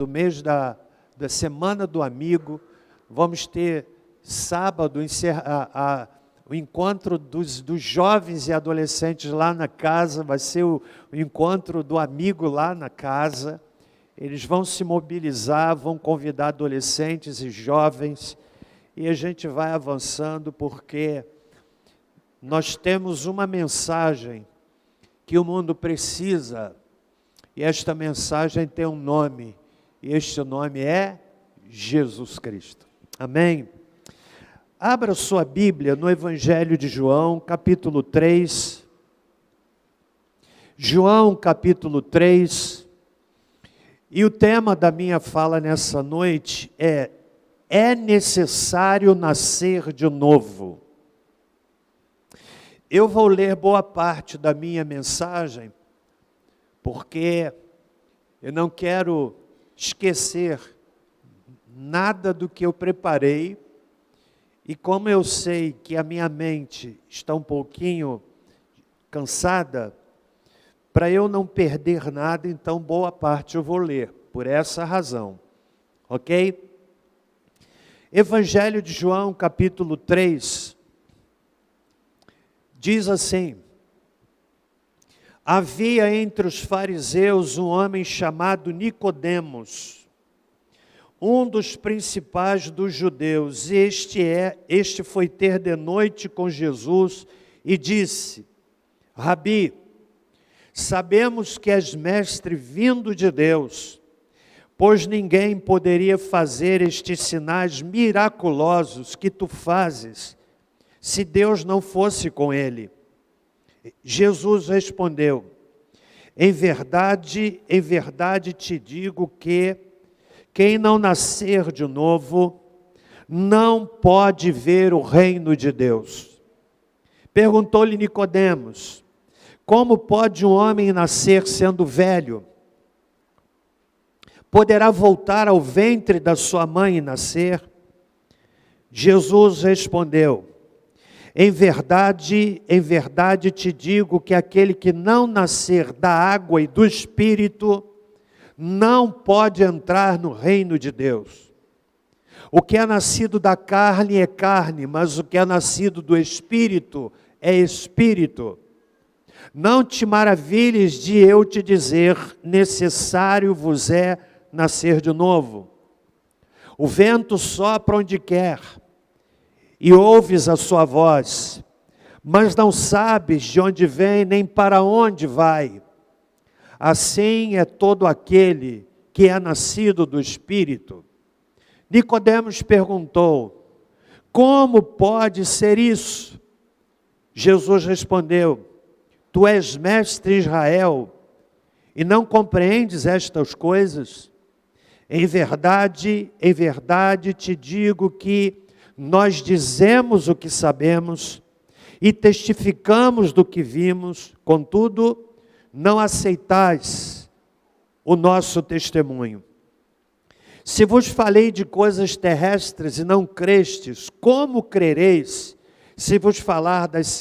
do mês da Semana do Amigo. Vamos ter sábado o encontro dos jovens e adolescentes lá na casa. Vai ser o encontro do amigo lá na casa. Eles vão se mobilizar, vão convidar adolescentes e jovens. E a gente vai avançando porque nós temos uma mensagem que o mundo precisa. E esta mensagem tem um nome. E este nome é Jesus Cristo. Amém? Abra sua Bíblia no Evangelho de João, capítulo 3. João, capítulo 3. E o tema da minha fala nessa noite é necessário nascer de novo. Eu vou ler boa parte da minha mensagem, porque eu não quero esquecer nada do que eu preparei, e como eu sei que a minha mente está um pouquinho cansada, para eu não perder nada, então boa parte eu vou ler, por essa razão, ok? Evangelho de João, capítulo 3, diz assim: havia entre os fariseus um homem chamado Nicodemos, um dos principais dos judeus. Este foi ter de noite com Jesus e disse: Rabi, sabemos que és mestre vindo de Deus, pois ninguém poderia fazer estes sinais miraculosos que tu fazes, se Deus não fosse com ele. Jesus respondeu: em verdade te digo que quem não nascer de novo não pode ver o reino de Deus. Perguntou-lhe Nicodemos: como pode um homem nascer sendo velho? Poderá voltar ao ventre da sua mãe e nascer? Jesus respondeu: em verdade te digo que aquele que não nascer da água e do Espírito não pode entrar no reino de Deus. O que é nascido da carne é carne, mas o que é nascido do Espírito é Espírito. Não te maravilhes de eu te dizer, necessário vos é nascer de novo. O vento sopra onde quer, e ouves a sua voz, mas não sabes de onde vem nem para onde vai. Assim é todo aquele que é nascido do Espírito. Nicodemos perguntou: como pode ser isso? Jesus respondeu: tu és mestre em Israel e não compreendes estas coisas? Em verdade te digo que nós dizemos o que sabemos e testificamos do que vimos, contudo, não aceitais o nosso testemunho. Se vos falei de coisas terrestres e não crestes, como crereis se vos falar das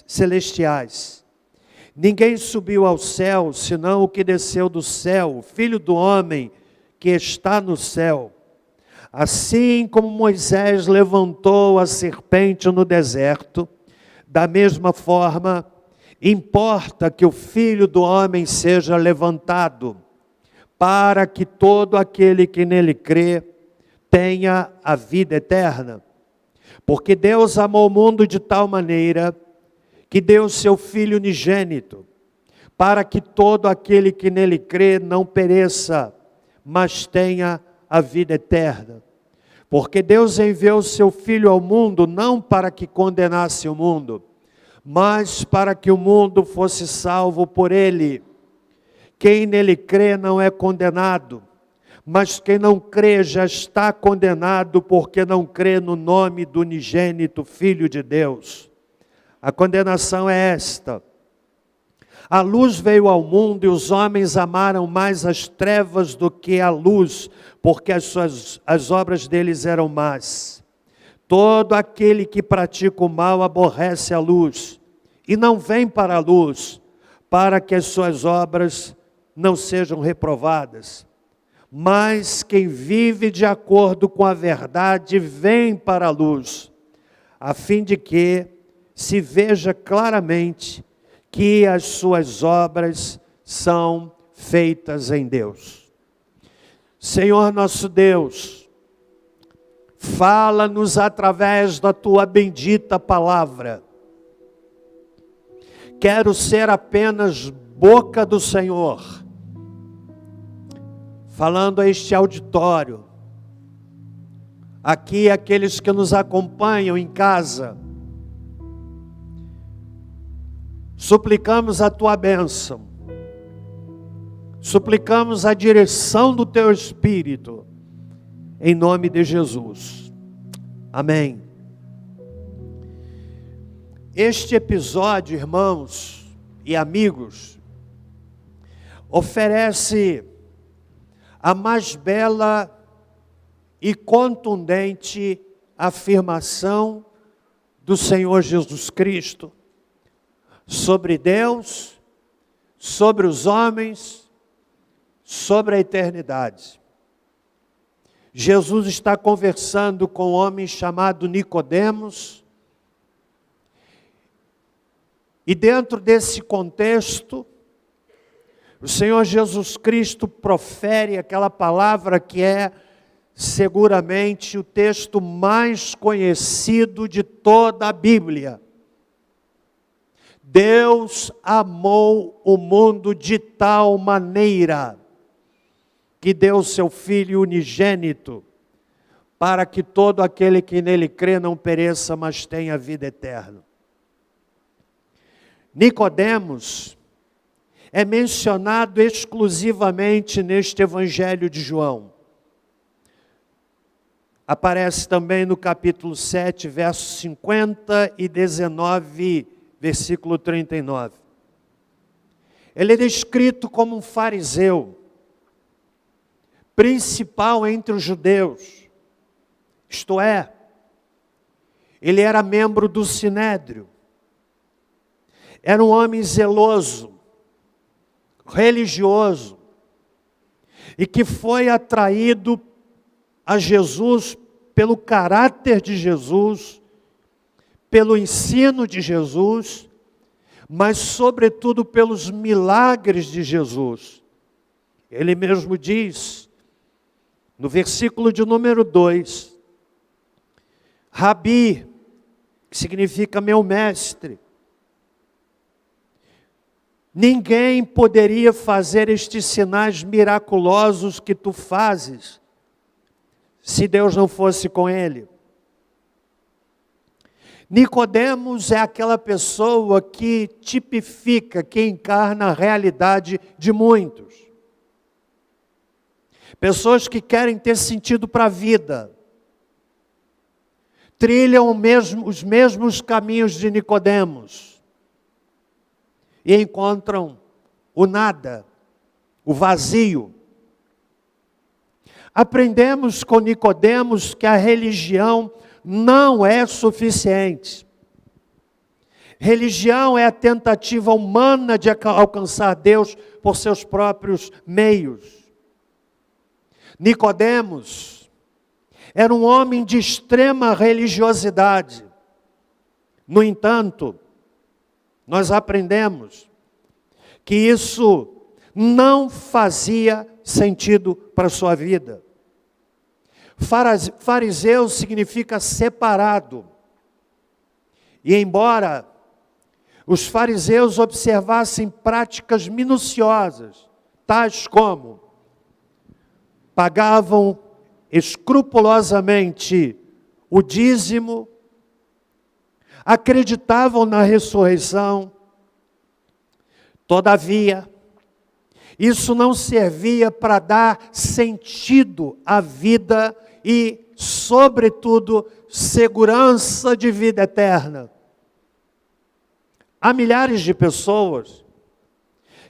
celestiais? Ninguém subiu ao céu, senão o que desceu do céu, o Filho do homem que está no céu. Assim como Moisés levantou a serpente no deserto, da mesma forma, importa que o Filho do homem seja levantado, para que todo aquele que nele crê tenha a vida eterna. Porque Deus amou o mundo de tal maneira que deu seu Filho unigênito, para que todo aquele que nele crê não pereça, mas tenha a vida eterna. Porque Deus enviou seu Filho ao mundo, não para que condenasse o mundo, mas para que o mundo fosse salvo por ele. Quem nele crê não é condenado, mas quem não crê já está condenado, porque não crê no nome do unigênito Filho de Deus. A condenação é esta: a luz veio ao mundo e os homens amaram mais as trevas do que a luz, porque as obras deles eram más. Todo aquele que pratica o mal aborrece a luz e não vem para a luz, para que as suas obras não sejam reprovadas. Mas quem vive de acordo com a verdade vem para a luz, a fim de que se veja claramente que as suas obras são feitas em Deus. Senhor nosso Deus, fala-nos através da tua bendita palavra. Quero ser apenas boca do Senhor, falando a este auditório, aqui aqueles que nos acompanham em casa. Suplicamos a tua bênção, suplicamos a direção do teu Espírito, em nome de Jesus. Amém. Este episódio, irmãos e amigos, oferece a mais bela e contundente afirmação do Senhor Jesus Cristo sobre Deus, sobre os homens, sobre a eternidade. Jesus está conversando com um homem chamado Nicodemos, e dentro desse contexto, o Senhor Jesus Cristo profere aquela palavra que é seguramente o texto mais conhecido de toda a Bíblia. Deus amou o mundo de tal maneira que deu seu Filho unigênito, para que todo aquele que nele crê não pereça, mas tenha vida eterna. Nicodemos é mencionado exclusivamente neste Evangelho de João. Aparece também no capítulo 7, versos 50 e 19, versículo 39. Ele é descrito como um fariseu, principal entre os judeus. Isto é, ele era membro do Sinédrio. Era um homem zeloso, religioso, e que foi atraído a Jesus pelo caráter de Jesus, pelo ensino de Jesus, mas sobretudo pelos milagres de Jesus. Ele mesmo diz, no versículo de número 2, Rabi, que significa meu mestre, ninguém poderia fazer estes sinais miraculosos que tu fazes, se Deus não fosse com ele. Nicodemos é aquela pessoa que tipifica, que encarna a realidade de muitos. Pessoas que querem ter sentido para a vida, trilham os mesmos caminhos de Nicodemos, e encontram o nada, o vazio. Aprendemos com Nicodemos que a religião não é suficiente. Religião é a tentativa humana de alcançar Deus por seus próprios meios. Nicodemos era um homem de extrema religiosidade. No entanto, nós aprendemos que isso não fazia sentido para a sua vida. Fariseu significa separado. E embora os fariseus observassem práticas minuciosas, tais como pagavam escrupulosamente o dízimo, acreditavam na ressurreição, todavia, isso não servia para dar sentido à vida e, sobretudo, segurança de vida eterna. Há milhares de pessoas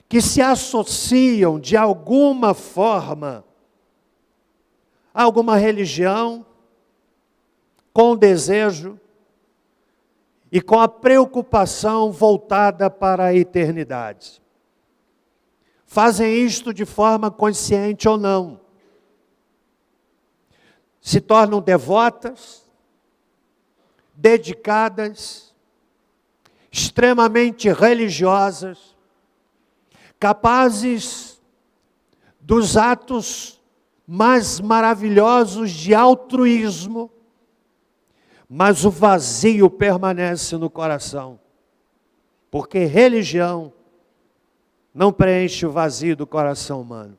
que se associam de alguma forma a alguma religião, com o desejo e com a preocupação voltada para a eternidade. Fazem isto de forma consciente ou não. se tornam devotas, dedicadas, extremamente religiosas, capazes dos atos mais maravilhosos de altruísmo, mas o vazio permanece no coração, porque religião não preenche o vazio do coração humano.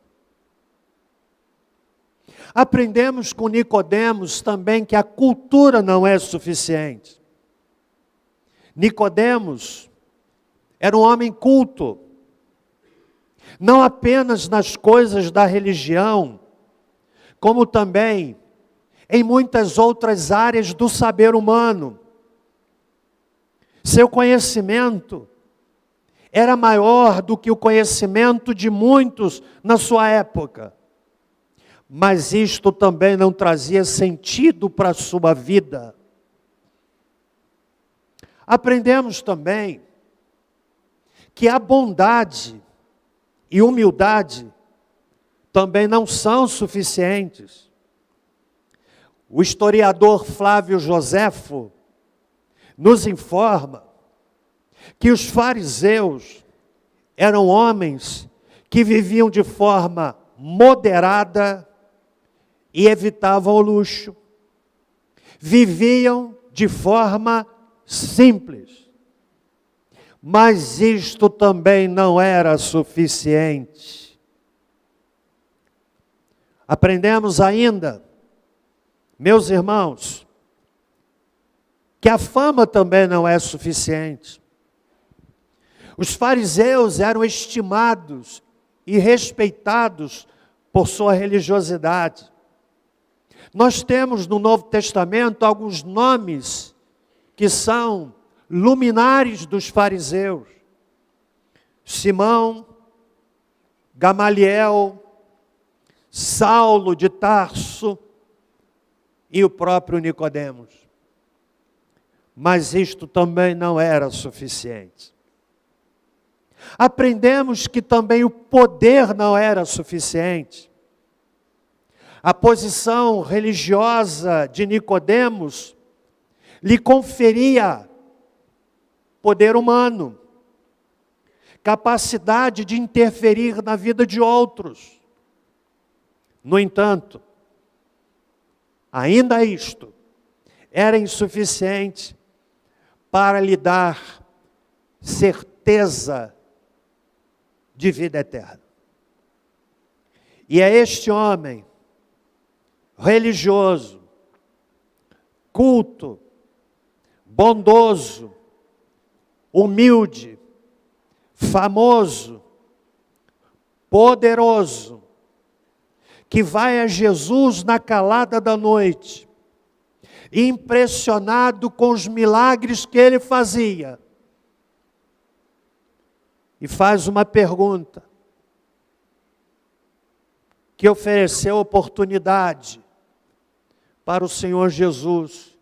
Aprendemos com Nicodemos também que a cultura não é suficiente. Nicodemos era um homem culto, não apenas nas coisas da religião, como também em muitas outras áreas do saber humano. Seu conhecimento era maior do que o conhecimento de muitos na sua época. Mas isto também não trazia sentido para a sua vida. Aprendemos também que a bondade e humildade também não são suficientes. O historiador Flávio Joséfo nos informa que os fariseus eram homens que viviam de forma moderada e evitavam o luxo. Viviam de forma simples. Mas isto também não era suficiente. Aprendemos ainda, meus irmãos, que a fama também não é suficiente. Os fariseus eram estimados e respeitados por sua religiosidade. Nós temos no Novo Testamento alguns nomes que são luminares dos fariseus. Simão, Gamaliel, Saulo de Tarso e o próprio Nicodemos. Mas isto também não era suficiente. Aprendemos que também o poder não era suficiente. A posição religiosa de Nicodemos lhe conferia poder humano, capacidade de interferir na vida de outros. No entanto, ainda isto era insuficiente para lhe dar certeza de vida eterna. E é este homem religioso, culto, bondoso, humilde, famoso, poderoso, que vai a Jesus na calada da noite, impressionado com os milagres que ele fazia, e faz uma pergunta, que ofereceu oportunidade para o Senhor Jesus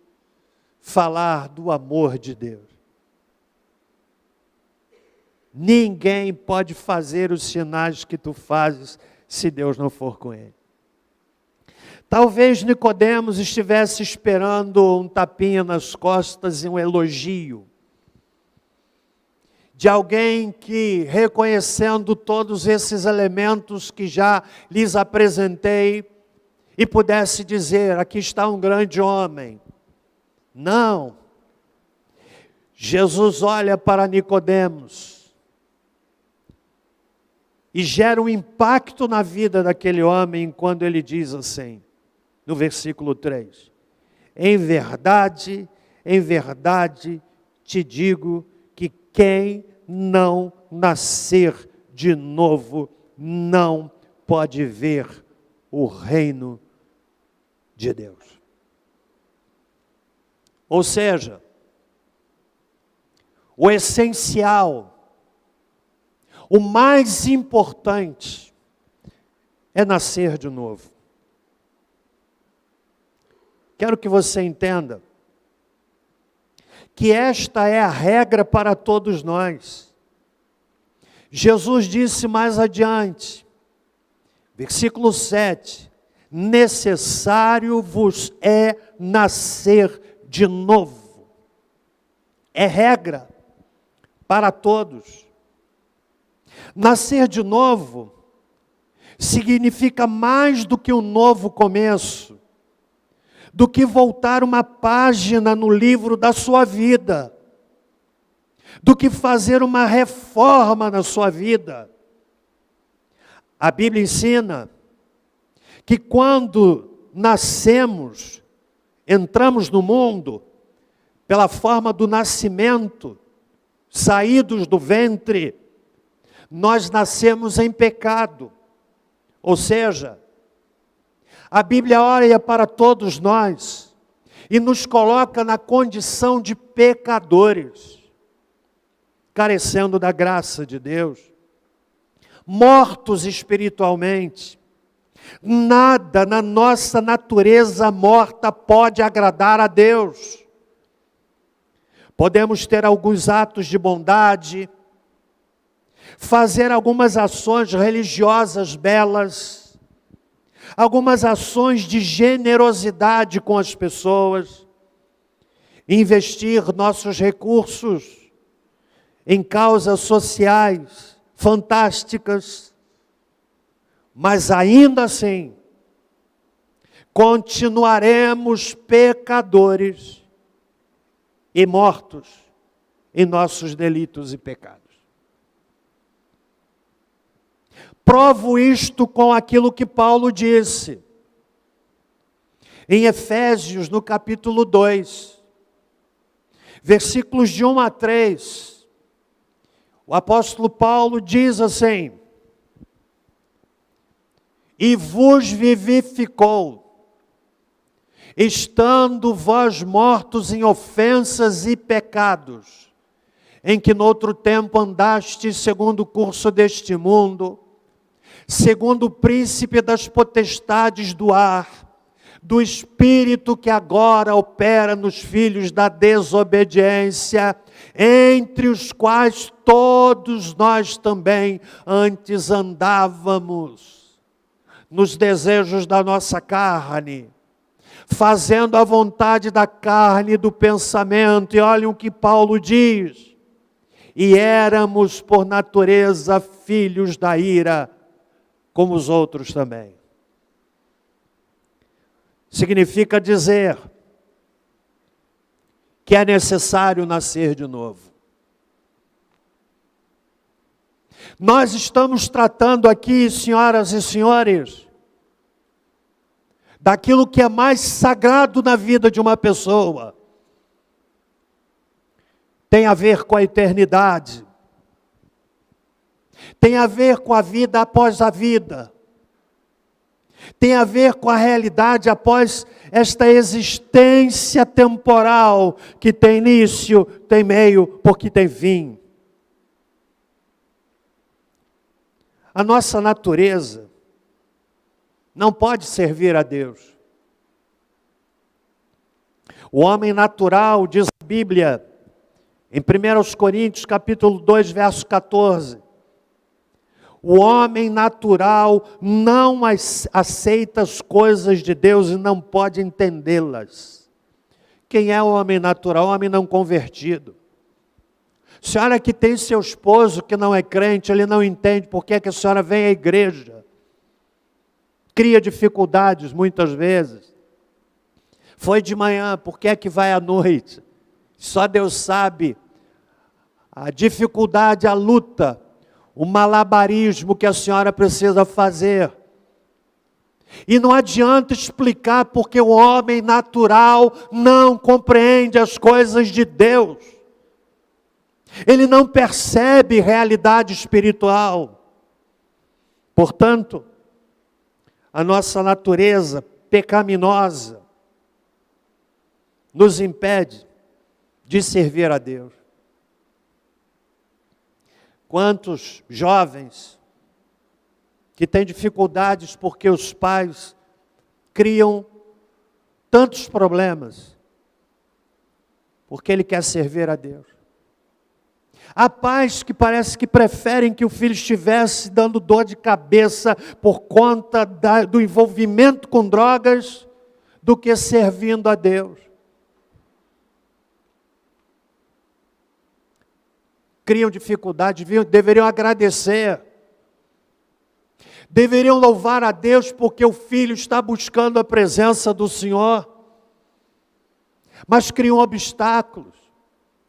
falar do amor de Deus. Ninguém pode fazer os sinais que tu fazes se Deus não for com ele. Talvez Nicodemos estivesse esperando um tapinha nas costas e um elogio de alguém que, reconhecendo todos esses elementos que já lhes apresentei, e pudesse dizer, aqui está um grande homem. Não. Jesus olha para Nicodemos e gera um impacto na vida daquele homem quando ele diz assim, no versículo 3, em verdade te digo que quem não nascer de novo não pode ver o reino de Deus. Ou seja, o essencial, o mais importante é nascer de novo. Quero que você entenda que esta é a regra para todos nós. Jesus disse mais adiante, versículo 7, necessário vos é nascer de novo. É regra para todos. Nascer de novo significa mais do que um novo começo, do que voltar uma página no livro da sua vida, do que fazer uma reforma na sua vida. A Bíblia ensina que quando nascemos, entramos no mundo, pela forma do nascimento, saídos do ventre, nós nascemos em pecado. Ou seja, a Bíblia olha para todos nós e nos coloca na condição de pecadores, carecendo da graça de Deus, mortos espiritualmente. Nada na nossa natureza morta pode agradar a Deus. Podemos ter alguns atos de bondade, fazer algumas ações religiosas belas, algumas ações de generosidade com as pessoas, investir nossos recursos em causas sociais fantásticas, mas ainda assim, continuaremos pecadores e mortos em nossos delitos e pecados. Provo isto com aquilo que Paulo disse em Efésios, no capítulo 2, versículos de 1 a 3. O apóstolo Paulo diz assim: e vos vivificou, estando vós mortos em ofensas e pecados, em que noutro tempo andastes segundo o curso deste mundo, segundo o príncipe das potestades do ar, do espírito que agora opera nos filhos da desobediência, entre os quais todos nós também antes andávamos, nos desejos da nossa carne, fazendo a vontade da carne e do pensamento. E olhem o que Paulo diz: e éramos por natureza filhos da ira, como os outros também. Significa dizer que é necessário nascer de novo. Nós estamos tratando aqui, senhoras e senhores, daquilo que é mais sagrado na vida de uma pessoa. Tem a ver com a eternidade. Tem a ver com a vida após a vida. Tem a ver com a realidade após esta existência temporal que tem início, tem meio, porque tem fim. A nossa natureza não pode servir a Deus. O homem natural, diz a Bíblia, em 1 Coríntios capítulo 2, verso 14, o homem natural não aceita as coisas de Deus e não pode entendê-las. Quem é o homem natural? O homem não convertido. Senhora que tem seu esposo que não é crente, ele não entende por que a senhora vem à igreja. Cria dificuldades muitas vezes. Foi de manhã, por que é que vai à noite? Só Deus sabe a dificuldade, a luta, o malabarismo que a senhora precisa fazer. E não adianta explicar porque o homem natural não compreende as coisas de Deus. Ele não percebe realidade espiritual. Portanto, a nossa natureza pecaminosa nos impede de servir a Deus. Quantos jovens que têm dificuldades porque os pais criam tantos problemas, porque ele quer servir a Deus. Há pais que parece que preferem que o filho estivesse dando dor de cabeça por conta do envolvimento com drogas do que servindo a Deus. Criam dificuldade, deveriam agradecer. Deveriam louvar a Deus porque o filho está buscando a presença do Senhor. Mas criam obstáculos,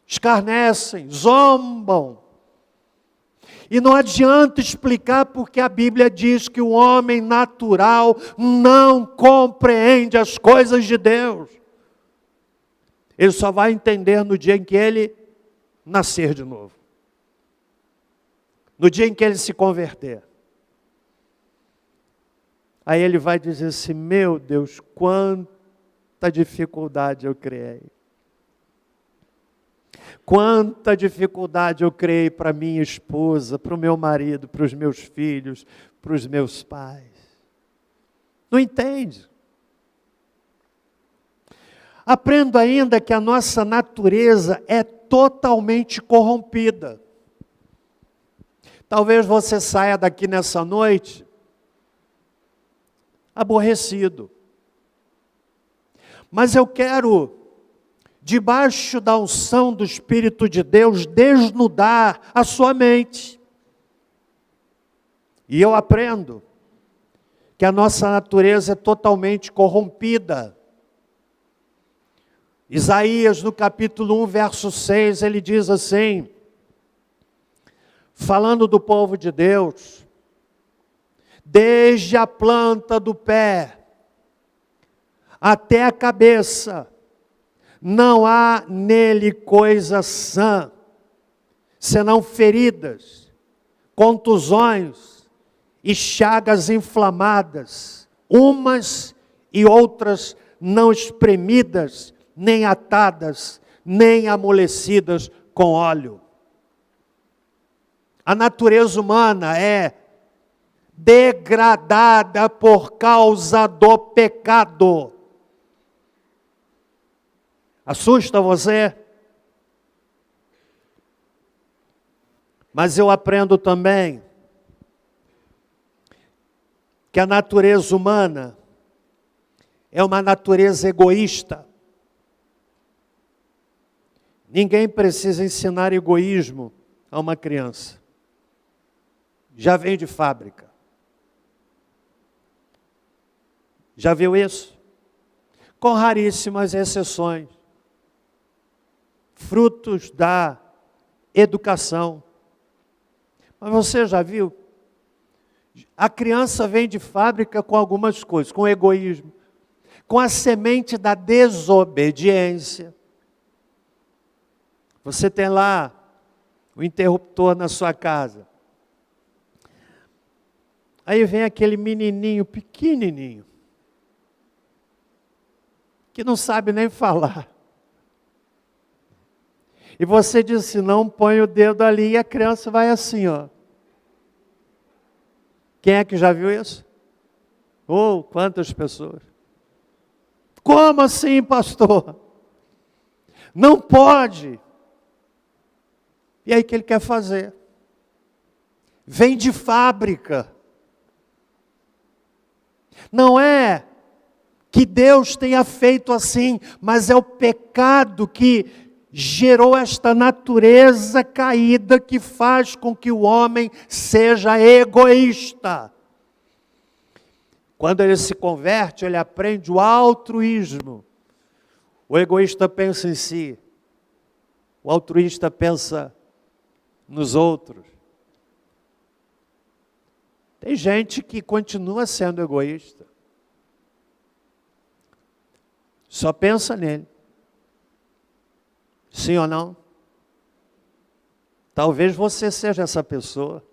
escarnecem, zombam. E não adianta explicar porque a Bíblia diz que o homem natural não compreende as coisas de Deus. Ele só vai entender no dia em que ele nascer de novo. No dia em que ele se converter. Aí ele vai dizer assim, meu Deus, quanta dificuldade eu criei. Quanta dificuldade eu criei para minha esposa, para o meu marido, para os meus filhos, para os meus pais. Não entende? Aprendo ainda que a nossa natureza é totalmente corrompida. Talvez você saia daqui nessa noite aborrecido. Mas eu quero, debaixo da unção do Espírito de Deus, desnudar a sua mente. E eu aprendo que a nossa natureza é totalmente corrompida. Isaías, no capítulo 1, verso 6, ele diz assim, falando do povo de Deus, desde a planta do pé até a cabeça, não há nele coisa sã, senão feridas, contusões e chagas inflamadas, umas e outras não espremidas, nem atadas, nem amolecidas com óleo. A natureza humana é degradada por causa do pecado. Assusta você? Mas eu aprendo também que a natureza humana é uma natureza egoísta. Ninguém precisa ensinar egoísmo a uma criança. Já vem de fábrica. Já viu isso? Com raríssimas exceções. Frutos da educação. Mas você já viu? A criança vem de fábrica com algumas coisas, com egoísmo, com a semente da desobediência. Você tem lá o interruptor na sua casa. Aí vem aquele menininho pequenininho, que não sabe nem falar. E você diz assim, não põe o dedo ali, e a criança vai assim, ó. Quem é que já viu isso? Oh, quantas pessoas. Como assim, pastor? Não pode. E aí o que ele quer fazer? Vem de fábrica. Não é que Deus tenha feito assim, mas é o pecado que gerou esta natureza caída que faz com que o homem seja egoísta. Quando ele se converte, ele aprende o altruísmo. O egoísta pensa em si. O altruísta pensa nos outros. Tem gente que continua sendo egoísta. Só pensa nele. Sim ou não? Talvez você seja essa pessoa.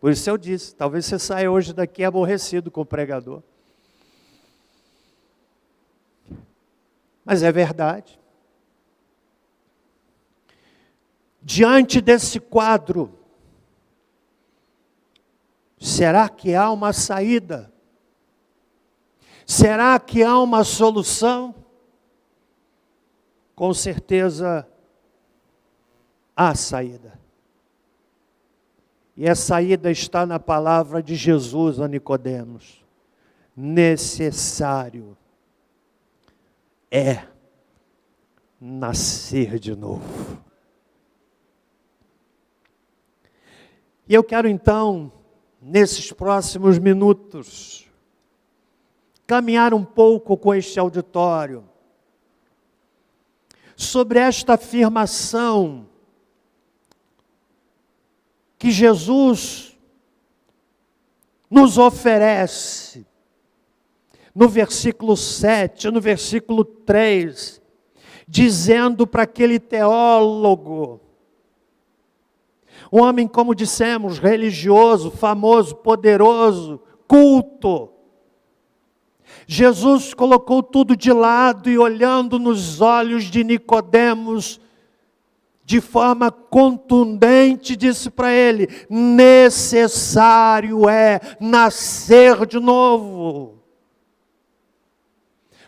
Por isso eu disse, talvez você saia hoje daqui aborrecido com o pregador. Mas é verdade. Diante desse quadro, será que há uma saída? Será que há uma solução? Com certeza há saída. E a saída está na palavra de Jesus a Nicodemos. Necessário é nascer de novo. E eu quero então, nesses próximos minutos, caminhar um pouco com este auditório sobre esta afirmação que Jesus nos oferece no versículo 7, no versículo 3, dizendo para aquele teólogo, um homem, como dissemos, religioso, famoso, poderoso, culto. Jesus colocou tudo de lado e olhando nos olhos de Nicodemos, de forma contundente, disse para ele: necessário é nascer de novo.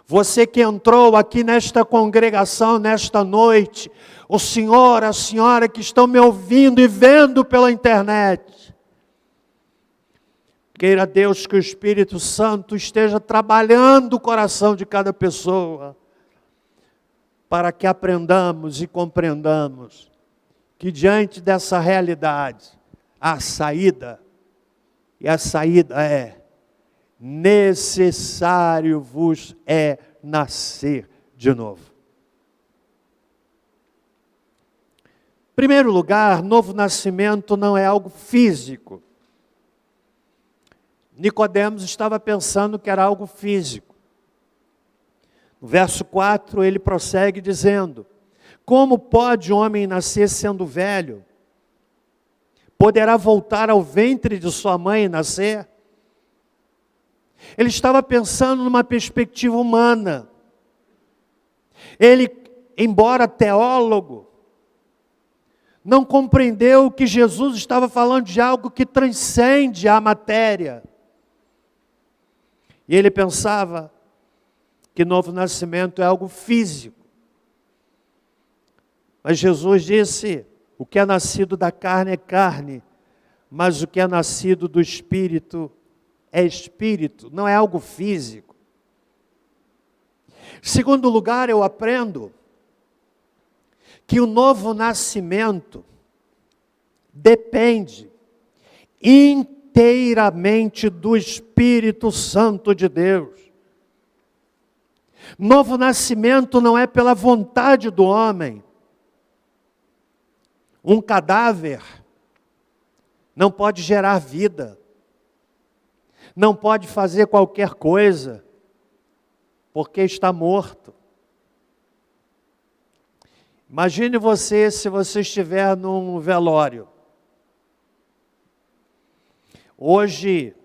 Você que entrou aqui nesta congregação, nesta noite, o senhor, a senhora que estão me ouvindo e vendo pela internet, queira Deus que o Espírito Santo esteja trabalhando o coração de cada pessoa, para que aprendamos e compreendamos que diante dessa realidade, há saída, e a saída é: necessário vos é nascer de novo. Em primeiro lugar, novo nascimento não é algo físico. Nicodemos estava pensando que era algo físico. No verso 4, ele prossegue dizendo: como pode o homem nascer sendo velho? Poderá voltar ao ventre de sua mãe e nascer? Ele estava pensando numa perspectiva humana. Ele, embora teólogo, não compreendeu que Jesus estava falando de algo que transcende a matéria. E ele pensava que novo nascimento é algo físico. Mas Jesus disse: o que é nascido da carne é carne, mas o que é nascido do Espírito é espírito, não é algo físico. Em segundo lugar, eu aprendo que o novo nascimento depende inteiramente do Espírito Santo de Deus. Novo nascimento não é pela vontade do homem. Um cadáver não pode gerar vida. Não pode fazer qualquer coisa, porque está morto. Imagine você, se você estiver num velório. Hoje,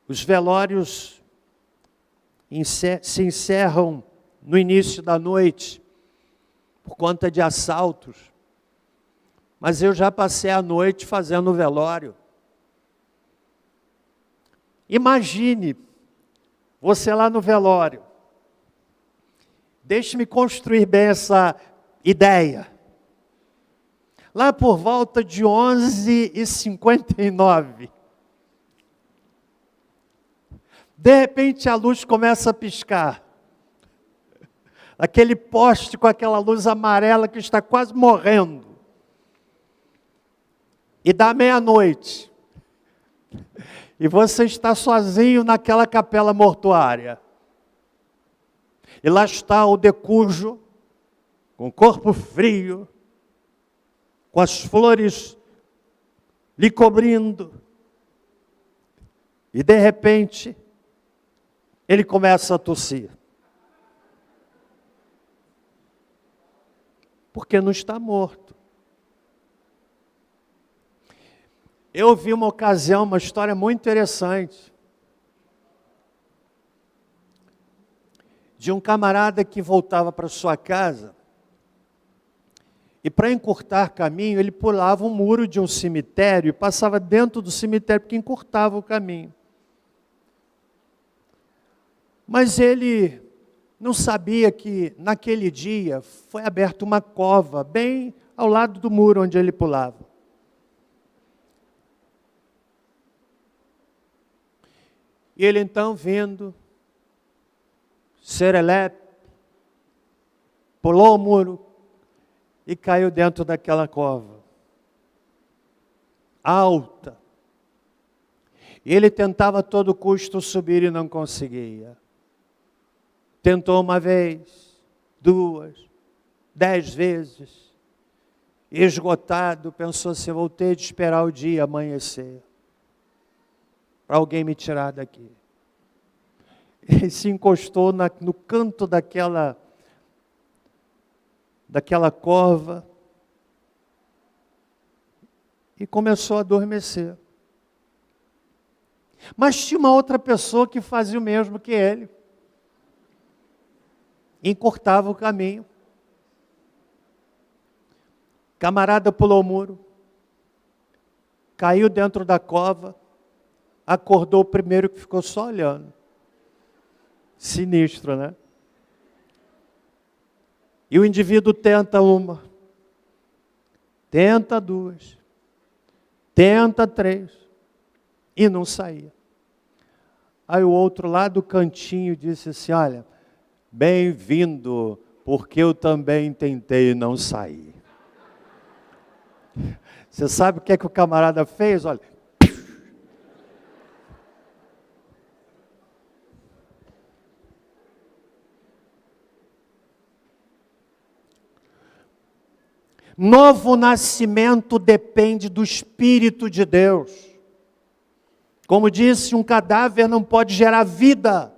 os velórios se encerram no início da noite, por conta de assaltos. Mas eu já passei a noite fazendo velório. Imagine você lá no velório. Deixe-me construir bem essa ideia. Lá por volta de 11h59, de repente a luz começa a piscar. Aquele poste com aquela luz amarela que está quase morrendo. E dá meia-noite. E você está sozinho naquela capela mortuária. E lá está o decújo, com o corpo frio, com as flores lhe cobrindo. E de repente, ele começa a tossir. Porque não está morto. Eu vi uma ocasião, uma história muito interessante, de um camarada que voltava para sua casa, e para encurtar caminho, ele pulava um muro de um cemitério e passava dentro do cemitério, porque encurtava o caminho. Mas ele não sabia que naquele dia foi aberta uma cova bem ao lado do muro onde ele pulava. E ele então vindo, serelepe, pulou o muro e caiu dentro daquela cova. Alta. E ele tentava a todo custo subir e não conseguia. Tentou uma vez, 2, 10 vezes. Esgotado, pensou assim, vou ter de esperar o dia amanhecer para alguém me tirar daqui. Ele se encostou no canto daquela cova e começou a adormecer. Mas tinha uma outra pessoa que fazia o mesmo que ele. Encurtava o caminho. Camarada pulou o muro, caiu dentro da cova, acordou o primeiro que ficou só olhando. Sinistro, né? E o indivíduo tenta uma, tenta 2, tenta 3, e não saía. Aí o outro lá do cantinho disse assim, olha, bem-vindo, porque eu também tentei e não saí. Você sabe o que é que o camarada fez? Olha. Novo nascimento depende do Espírito de Deus. Como disse, um cadáver não pode gerar vida.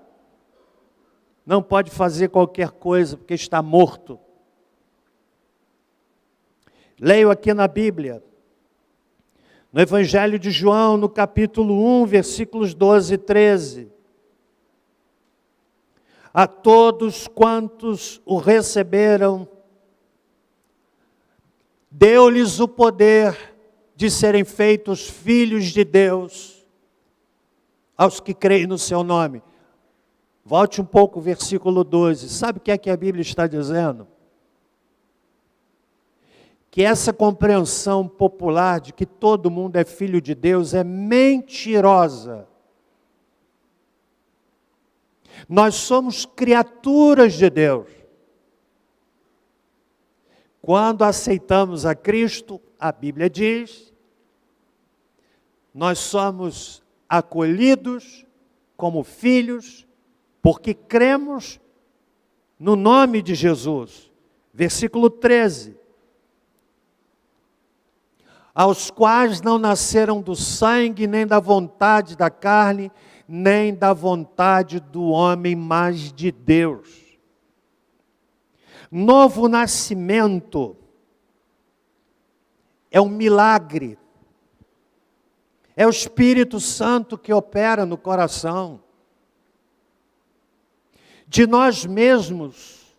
Não pode fazer qualquer coisa, porque está morto. Leio aqui na Bíblia, no Evangelho de João, no capítulo 1, versículos 12 e 13. A todos quantos o receberam, deu-lhes o poder de serem feitos filhos de Deus, aos que creem no seu nome. Volte um pouco o versículo 12. Sabe o que é que a Bíblia está dizendo? Que essa compreensão popular de que todo mundo é filho de Deus é mentirosa. Nós somos criaturas de Deus. Quando aceitamos a Cristo, a Bíblia diz, nós somos acolhidos como filhos, porque cremos no nome de Jesus. Versículo 13. Aos quais não nasceram do sangue, nem da vontade da carne, nem da vontade do homem, mas de Deus. Novo nascimento é um milagre. É o Espírito Santo que opera no coração. De nós mesmos,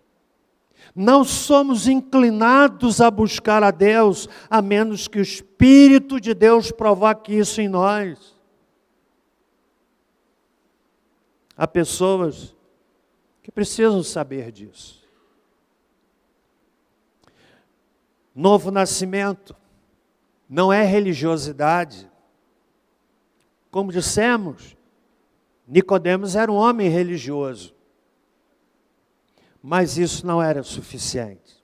não somos inclinados a buscar a Deus, a menos que o Espírito de Deus provoque isso em nós. Há pessoas que precisam saber disso. Novo nascimento não é religiosidade. Como dissemos, Nicodemos era um homem religioso. Mas isso não era suficiente.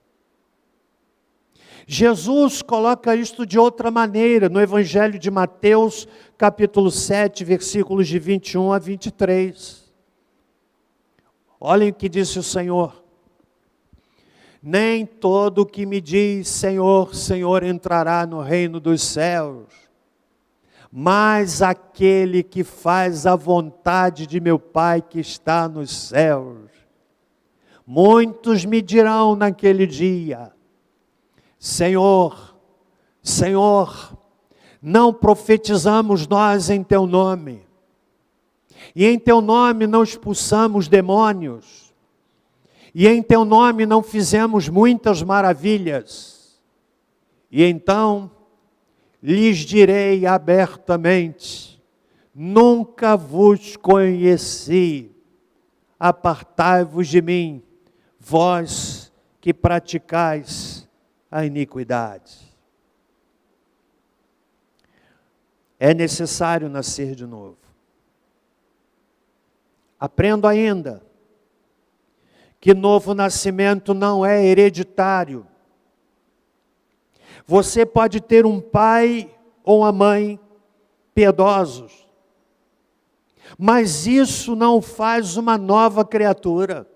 Jesus coloca isto de outra maneira, no Evangelho de Mateus, capítulo 7, versículos de 21 a 23. Olhem o que disse o Senhor. Nem todo o que me diz Senhor, Senhor entrará no reino dos céus, mas aquele que faz a vontade de meu Pai que está nos céus. Muitos me dirão naquele dia, Senhor, Senhor, não profetizamos nós em Teu nome, e em Teu nome não expulsamos demônios, e em Teu nome não fizemos muitas maravilhas. E então lhes direi abertamente, nunca vos conheci. apartai-vos de mim, vós que praticais a iniquidade. É necessário nascer de novo. Aprendo ainda que novo nascimento não é hereditário. Você pode ter um pai ou uma mãe piedosos, mas isso não faz uma nova criatura.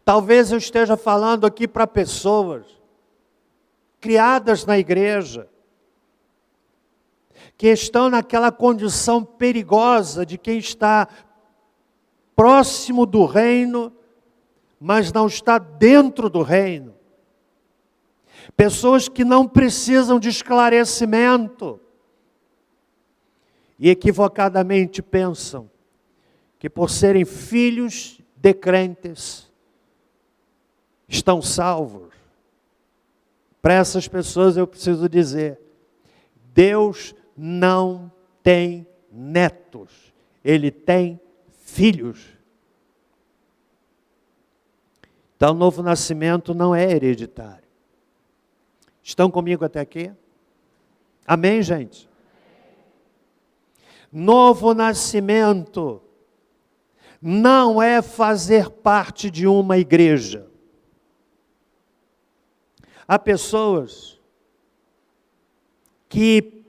Talvez eu esteja falando aqui para pessoas criadas na igreja, que estão naquela condição perigosa de quem está próximo do reino, mas não está dentro do reino. Pessoas que não precisam de esclarecimento e equivocadamente pensam que por serem filhos de crentes estão salvos. Para essas pessoas eu preciso dizer: Deus não tem netos, Ele tem filhos. Então, o novo nascimento não é hereditário. Estão comigo até aqui? Amém, gente? Novo nascimento não é fazer parte de uma igreja. Há pessoas que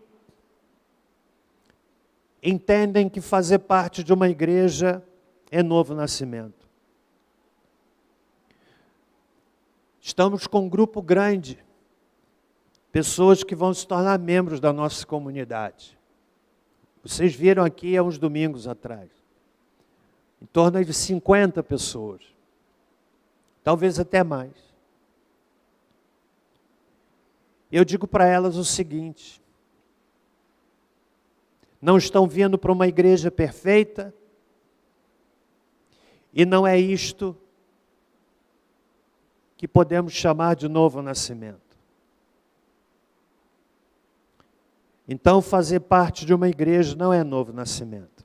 entendem que fazer parte de uma igreja é novo nascimento. Estamos com um grupo grande, pessoas que vão se tornar membros da nossa comunidade. Vocês viram aqui há uns domingos atrás, em torno de 50 pessoas, talvez até mais. Eu digo para elas o seguinte: não estão vindo para uma igreja perfeita, e não é isto que podemos chamar de novo nascimento. Então, fazer parte de uma igreja não é novo nascimento.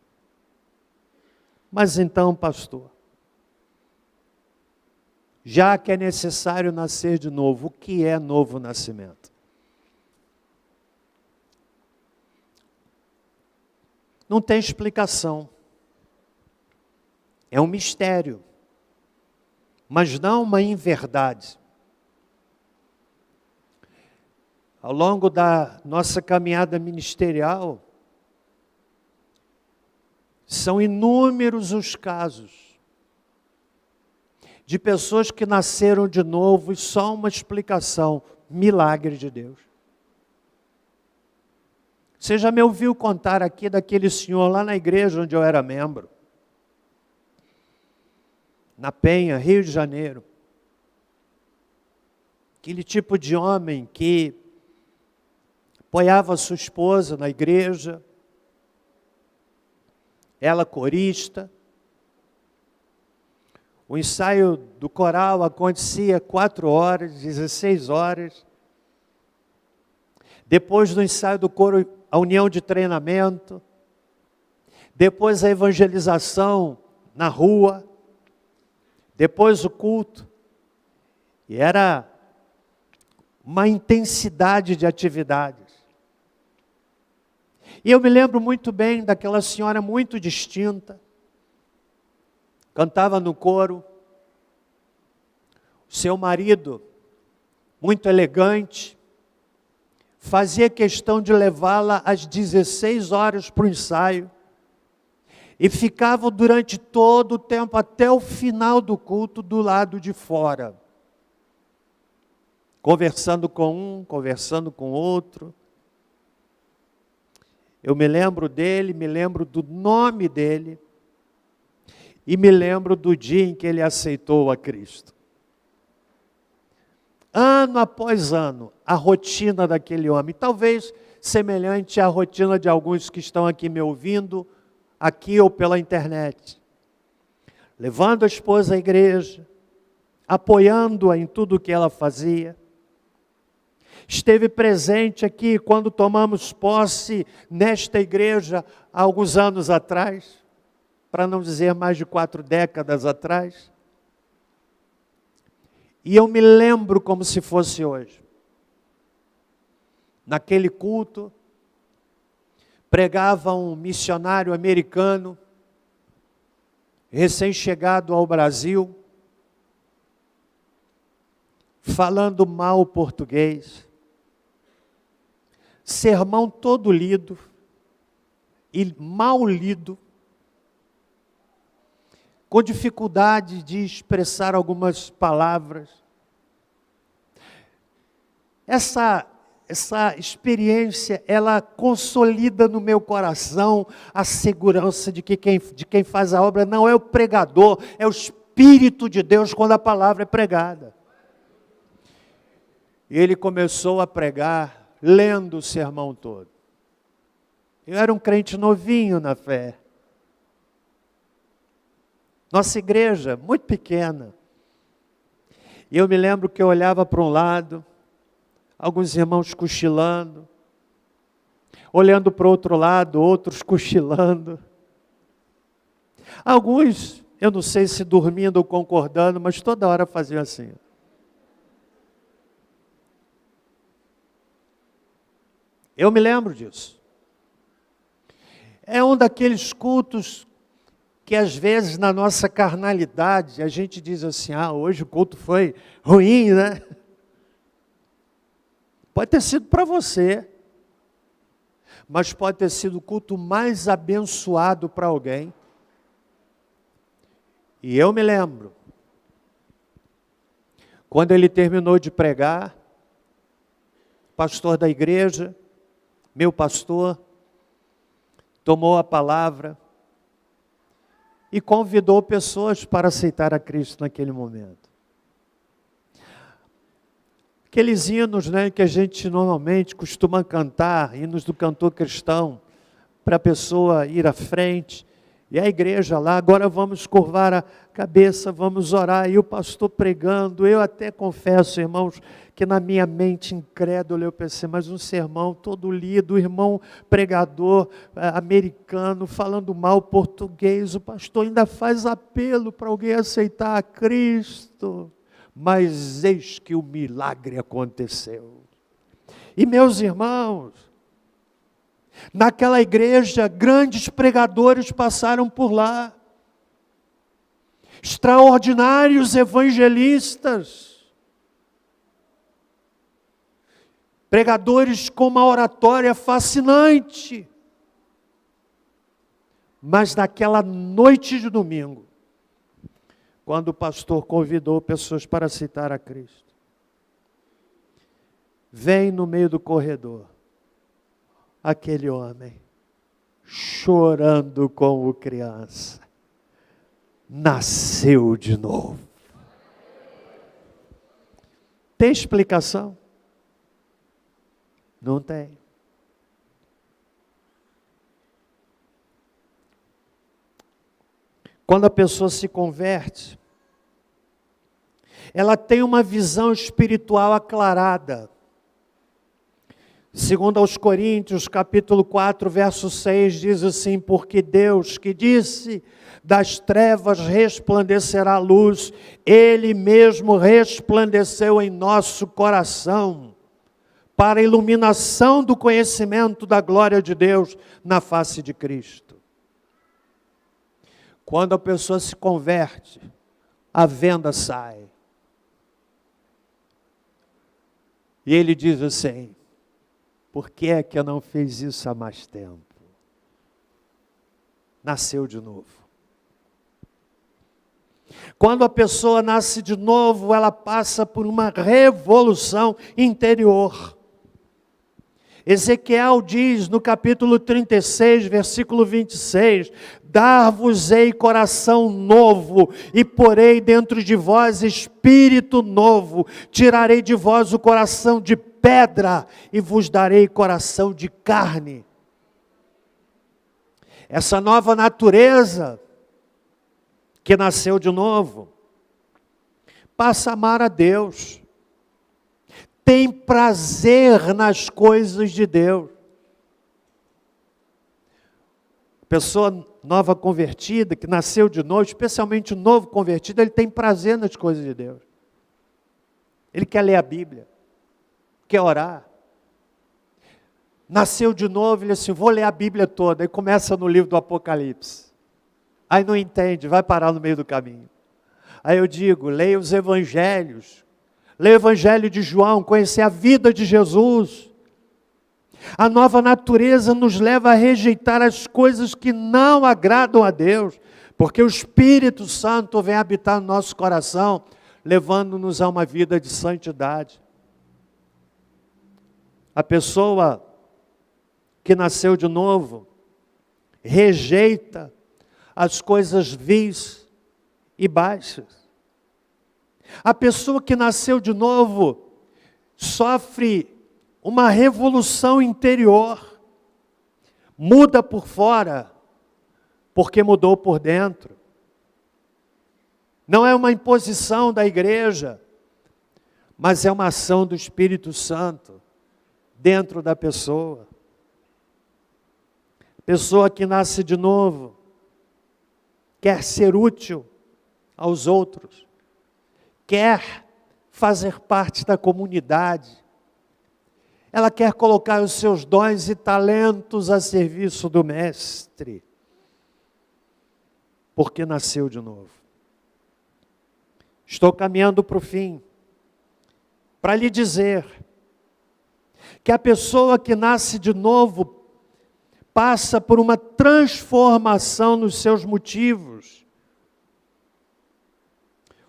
Mas então, pastor, já que é necessário nascer de novo, o que é novo nascimento? Não tem explicação. É um mistério, mas não uma inverdade. Ao longo da nossa caminhada ministerial, são inúmeros os casos de pessoas que nasceram de novo e só uma explicação: milagre de Deus. Você já me ouviu contar aqui daquele senhor lá na igreja onde eu era membro, na Penha, Rio de Janeiro. Aquele tipo de homem que apoiava sua esposa na igreja, ela corista. O ensaio do coral acontecia 4 horas, 16 horas. Depois do ensaio do coro, a união de treinamento. Depois a evangelização na rua. Depois o culto. E era uma intensidade de atividades. E eu me lembro muito bem daquela senhora muito distinta, cantava no coro, seu marido, muito elegante, fazia questão de levá-la às 16 horas para o ensaio, e ficava durante todo o tempo, até o final do culto, do lado de fora, conversando com um, conversando com outro. Eu me lembro dele, me lembro do nome dele, e me lembro do dia em que ele aceitou a Cristo. Ano após ano, a rotina daquele homem, talvez semelhante à rotina de alguns que estão aqui me ouvindo, aqui ou pela internet. Levando a esposa à igreja, apoiando-a em tudo o que ela fazia. Esteve presente aqui quando tomamos posse nesta igreja há alguns anos atrás. para não dizer mais de 4 décadas atrás. E eu me lembro como se fosse hoje. Naquele culto, pregava um missionário americano, recém-chegado ao Brasil, falando mal português, sermão todo lido e mal lido, com dificuldade de expressar algumas palavras. Essa experiência, ela consolida no meu coração a segurança de que quem faz a obra não é o pregador, é o Espírito de Deus quando a palavra é pregada. E ele começou a pregar, lendo o sermão todo. Eu era um crente novinho na fé. Nossa igreja, muito pequena. E eu me lembro que eu olhava para um lado, alguns irmãos cochilando, olhando para o outro lado, outros cochilando. Alguns, eu não sei se dormindo ou concordando, mas toda hora faziam assim. Eu me lembro disso. É um daqueles cultos que às vezes na nossa carnalidade a gente diz assim, hoje o culto foi ruim, né? Pode ter sido para você, mas pode ter sido o culto mais abençoado para alguém. E eu me lembro, quando ele terminou de pregar, o pastor da igreja, meu pastor, tomou a palavra e convidou pessoas para aceitar a Cristo naquele momento. Aqueles hinos, né, que a gente normalmente costuma cantar, hinos do cantor cristão, para a pessoa ir à frente, e a igreja lá, agora vamos curvar a cabeça, vamos orar, e o pastor pregando. Eu até confesso, irmãos, que na minha mente incrédula eu pensei, mas um sermão todo lido, o irmão pregador americano falando mal português, o pastor ainda faz apelo para alguém aceitar a Cristo. Mas eis que o milagre aconteceu. E meus irmãos, naquela igreja, grandes pregadores passaram por lá. Extraordinários evangelistas. Pregadores com uma oratória fascinante. Mas naquela noite de domingo, quando o pastor convidou pessoas para aceitar a Cristo, vem no meio do corredor aquele homem, chorando como criança, nasceu de novo. Tem explicação? Não tem. Quando a pessoa se converte, ela tem uma visão espiritual aclarada. Segundo aos Coríntios, capítulo 4, verso 6, diz assim, porque Deus que disse, das trevas resplandecerá a luz, Ele mesmo resplandeceu em nosso coração, para a iluminação do conhecimento da glória de Deus na face de Cristo. Quando a pessoa se converte, a venda sai. E ele diz assim, por que é que eu não fiz isso há mais tempo? Nasceu de novo. Quando a pessoa nasce de novo, ela passa por uma revolução interior. Ezequiel diz no capítulo 36, versículo 26, dar-vos-ei coração novo, e porei dentro de vós espírito novo, tirarei de vós o coração de pedra, e vos darei coração de carne. Essa nova natureza, que nasceu de novo, passa a amar a Deus, tem prazer nas coisas de Deus. Pessoa nova convertida, que nasceu de novo, especialmente o novo convertido, ele tem prazer nas coisas de Deus. Ele quer ler a Bíblia, quer orar. Nasceu de novo, ele assim, vou ler a Bíblia toda. Aí começa no livro do Apocalipse. Aí não entende, vai parar no meio do caminho. Aí eu digo, leia os evangelhos. Leia o evangelho de João, conhecer a vida de Jesus. A nova natureza nos leva a rejeitar as coisas que não agradam a Deus, porque o Espírito Santo vem habitar no nosso coração, levando-nos a uma vida de santidade. A pessoa que nasceu de novo rejeita as coisas vis e baixas. A pessoa que nasceu de novo sofre uma revolução interior, muda por fora, porque mudou por dentro. Não é uma imposição da igreja, mas é uma ação do Espírito Santo dentro da pessoa. Pessoa que nasce de novo, quer ser útil aos outros, quer fazer parte da comunidade, ela quer colocar os seus dons e talentos a serviço do Mestre, porque nasceu de novo. Estou caminhando para o fim, para lhe dizer que a pessoa que nasce de novo passa por uma transformação nos seus motivos.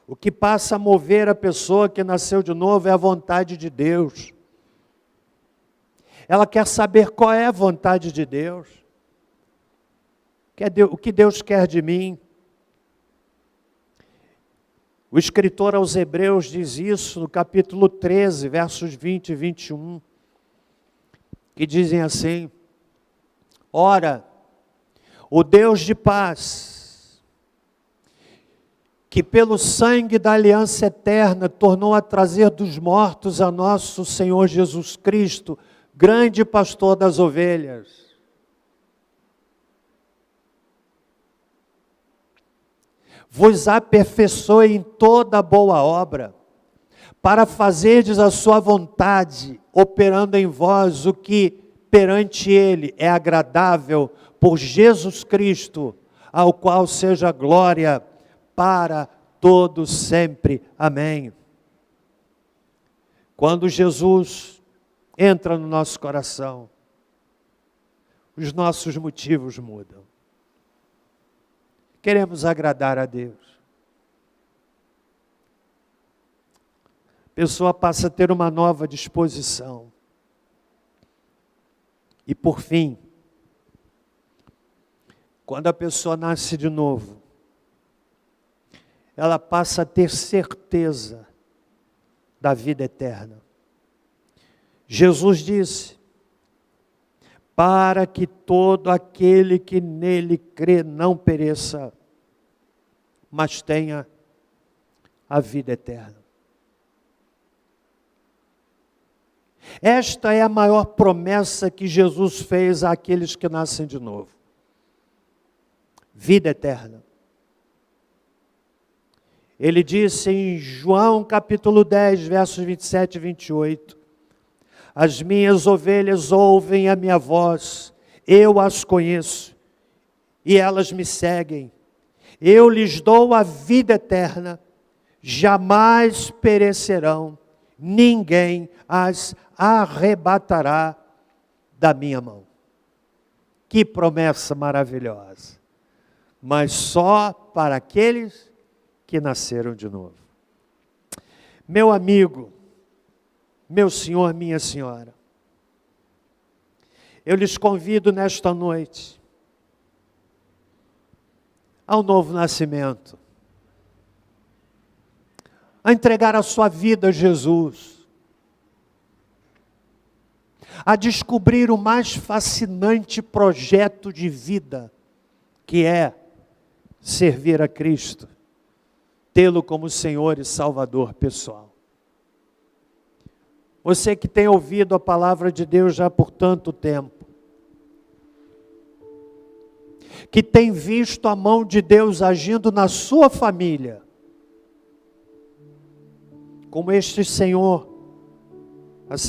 O que passa a mover a pessoa que nasceu de novo é a vontade de Deus. Ela quer saber qual é a vontade de Deus. O que Deus quer de mim. O escritor aos Hebreus diz isso no capítulo 13, versos 20 e 21, que dizem assim: ora, o Deus de paz, que pelo sangue da aliança eterna tornou a trazer dos mortos a nosso Senhor Jesus Cristo, grande pastor das ovelhas, vos aperfeiçoe em toda boa obra, para fazerdes a sua vontade, operando em vós o que perante Ele é agradável, por Jesus Cristo, ao qual seja glória para todos sempre. Amém. Quando Jesus entra no nosso coração, os nossos motivos mudam. Queremos agradar a Deus. A pessoa passa a ter uma nova disposição. E por fim, quando a pessoa nasce de novo, ela passa a ter certeza da vida eterna. Jesus disse: para que todo aquele que nele crê não pereça, mas tenha a vida eterna. Esta é a maior promessa que Jesus fez àqueles que nascem de novo. Vida eterna. Ele disse em João capítulo 10, versos 27 e 28, as minhas ovelhas ouvem a minha voz, eu as conheço, e elas me seguem. Eu lhes dou a vida eterna, jamais perecerão, ninguém as arrebatará da minha mão. Que promessa maravilhosa! Mas só para aqueles que nasceram de novo. Meu amigo, meu senhor, minha senhora, eu lhes convido nesta noite ao novo nascimento, a entregar a sua vida a Jesus, a descobrir o mais fascinante projeto de vida, que é servir a Cristo, tê-lo como Senhor e Salvador pessoal. Você que tem ouvido a palavra de Deus já por tanto tempo, que tem visto a mão de Deus agindo na sua família, como este senhor